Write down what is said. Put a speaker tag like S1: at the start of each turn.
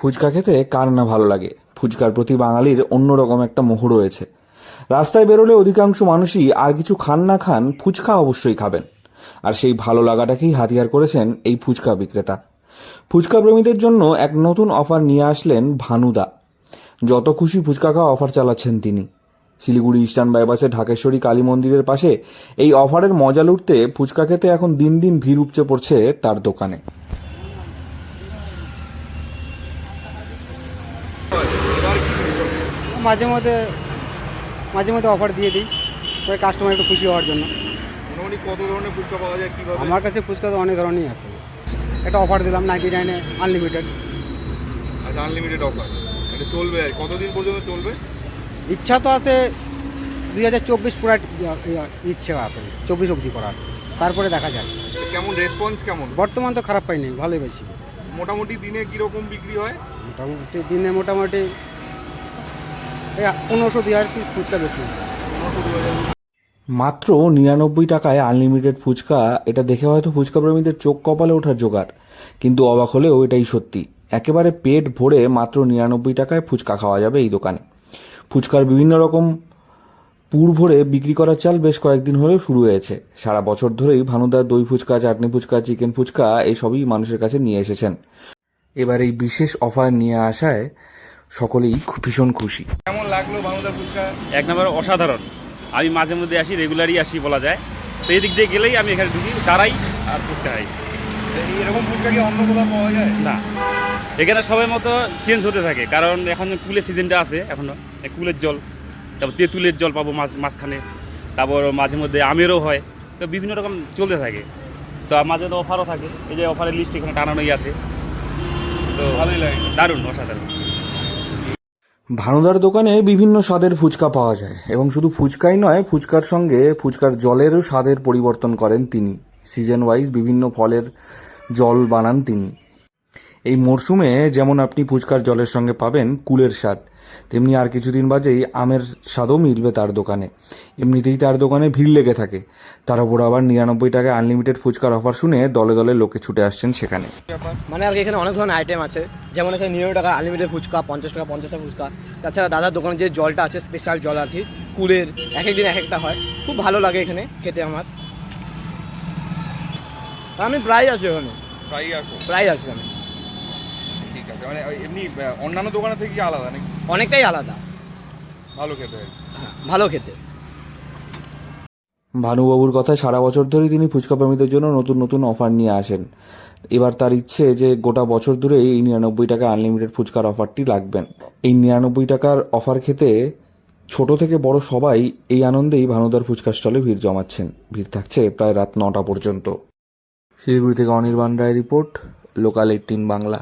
S1: ফুচকা খেতে কার না ভালো লাগে। ফুচকার প্রতি বাঙালির অন্যরকম একটা মোহ রয়েছে। রাস্তায় বেরোলে অধিকাংশ মানুষই আর কিছু খান না খান ফুচকা অবশ্যই খাবেন। আর সেই ভালো লাগাটাকেই হাতিয়ার করেছেন এই ফুচকা বিক্রেতা। ফুচকা প্রেমীদের জন্য এক নতুন অফার নিয়ে আসলেন ভানুদা। যত খুশি ফুচকা খাওয়া অফার চালাচ্ছেন তিনি। শিলিগুড়ি ইস্টার্ন বাইপাসে ঢাকেশ্বরী কালী মন্দিরের পাশে এই অফারের মজা লুটতে ফুচকা খেতে এখন দিন দিন ভিড় উপচে পড়ছে তার দোকানে।
S2: মাঝে মধ্যে অফার দিয়ে দিই পরে কাস্টমার একটু খুশি হওয়ার জন্য।
S3: মোটামুটি কত ধরনের ফুচকা পাওয়া যায় কীভাবে?
S2: আমার কাছে ফুচকা তো অনেক ধরনেরই আছে। একটা অফার দিলাম 99-এ আনলিমিটেড।
S3: আচ্ছা, আনলিমিটেড অফার, এটা চলবে আর কতদিন পর্যন্ত চলবে?
S2: ইচ্ছা তো আছে 2024 পুরো ইচ্ছা আছে 24 অবধি করার, তারপরে দেখা যাক।
S3: কেমন রেসপন্স কেমন?
S2: বর্তমান তো খারাপ পাইনি, ভালোই পেয়েছি।
S3: মোটামুটি দিনে কীরকম বিক্রি হয়?
S2: মোটামুটি 1500-2000 পিস ফুচকা বেচতেছি।
S1: মাত্র 99 টাকায় আনলিমিটেড ফুচকা, এটা দেখে হয়তো ফুচকা প্রেমীদের চোখ কপালে ওঠার জোগাড়। কিন্তু অবাক হলেও এটাই সত্যি। একেবারে পেট ভরে মাত্র 99 টাকায় ফুচকা খাওয়া যাবে এই দোকানে। ফুচকার বিভিন্ন রকম পুর ভরে বিক্রি করার চাল বেশ কয়েকদিন হলেও শুরু হয়েছে। সারা বছর ধরেই ভানুদার দই ফুচকা, চাটনি ফুচকা, চিকেন ফুচকা এইসবই মানুষের কাছে নিয়ে এসেছেন। এবার এই বিশেষ অফার নিয়ে আসায় সকলেই ভীষণ খুশি।
S3: কেমন লাগলো ভানুদার ফুচকা?
S4: এক নম্বর অসাধারণ। আমি মাঝে মধ্যে আসি, রেগুলারই আসি বলা যায়। তো এই দিক দিয়ে গেলেই আমি এখানে ঢুকি, দাঁড়াই আর ফুচকা খাই।
S3: এরকম ফুচকা কি অন্য কোথাও পাওয়া যায়
S4: না, এখানে সবাই মতো চেঞ্জ হতে থাকে, কারণ এখন কুলের সিজনটা আছে। এখনও কুলের জল, তারপর তেঁতুলের জল পাবো মাঝখানে, তারপর মাঝে মধ্যে আমেরও হয়। তো বিভিন্ন রকম চলতে থাকে। তো মাঝে তো অফারও থাকে। এই যে অফারের লিস্ট এখানে টানানোই আছে। তো
S3: ভালোই লাগে,
S4: দারুণ, অসাধারণ।
S1: ভানুদার দোকানে বিভিন্ন স্বাদের ফুচকা পাওয়া যায় এবং শুধু ফুচকাই নয়, ফুচকার সঙ্গে ফুচকার জলেরও স্বাদের পরিবর্তন করেন তিনি। সিজন ওয়াইজ বিভিন্ন ফলের জল বানান তিনি। এই মরশুমে যেমন আপনি ফুচকার জলের সঙ্গে পাবেন কুলের স্বাদ, তেমনি আর কিছুদিন বাদেই আমের স্বাদও মিলবে তার দোকানে। এমনিতেই তার দোকানে ভিড় লেগে থাকে, তার উপর আবার 99 টাকায় আনলিমিটেড ফুচকার অফার শুনে দলে দলে লোকে ছুটে আসছেন সেখানে।
S5: মানে আর কি এখানে অনেক ধরনের আইটেম আছে, যেমন এখানে 99 টাকা আনলিমিটেড ফুচকা, 50 টাকা ফুচকা। তাছাড়া দাদার দোকানে যে জলটা আছে স্পেশাল জল আর কি, কুলের, এক এক দিন এক একটা হয়। খুব ভালো লাগে এখানে খেতে আমার। আমি প্রায় আছি ওখানে, প্রায় আছি আমি।
S3: ঠিক আছে, মানে এমনি অন্যান্য দোকানের থেকে কি আলাদা নাকি?
S5: অনেকটাই আলাদা,
S3: ভালো খেতে।
S5: হ্যাঁ ভালো খেতে।
S1: ভানুবাবুর কথায় সারা বছর ধরেই তিনি ফুচকা প্রেমীদের জন্য নতুন নতুন অফার নিয়ে আসেন। এবার তার ইচ্ছে যে গোটা বছর ধরে এই 99 টাকা আনলিমিটেড ফুচকার অফারটি লাগবেন। এই 99 টাকার অফার খেতে ছোট থেকে বড় সবাই এই আনন্দেই ভানুদার ফুচকা স্টলে ভিড় জমাচ্ছেন। ভিড় থাকছে প্রায় রাত 9টা পর্যন্ত। শিলিগুড়ি থেকে অনির্বাণ রায় রিপোর্ট, লোকাল 18 বাংলা।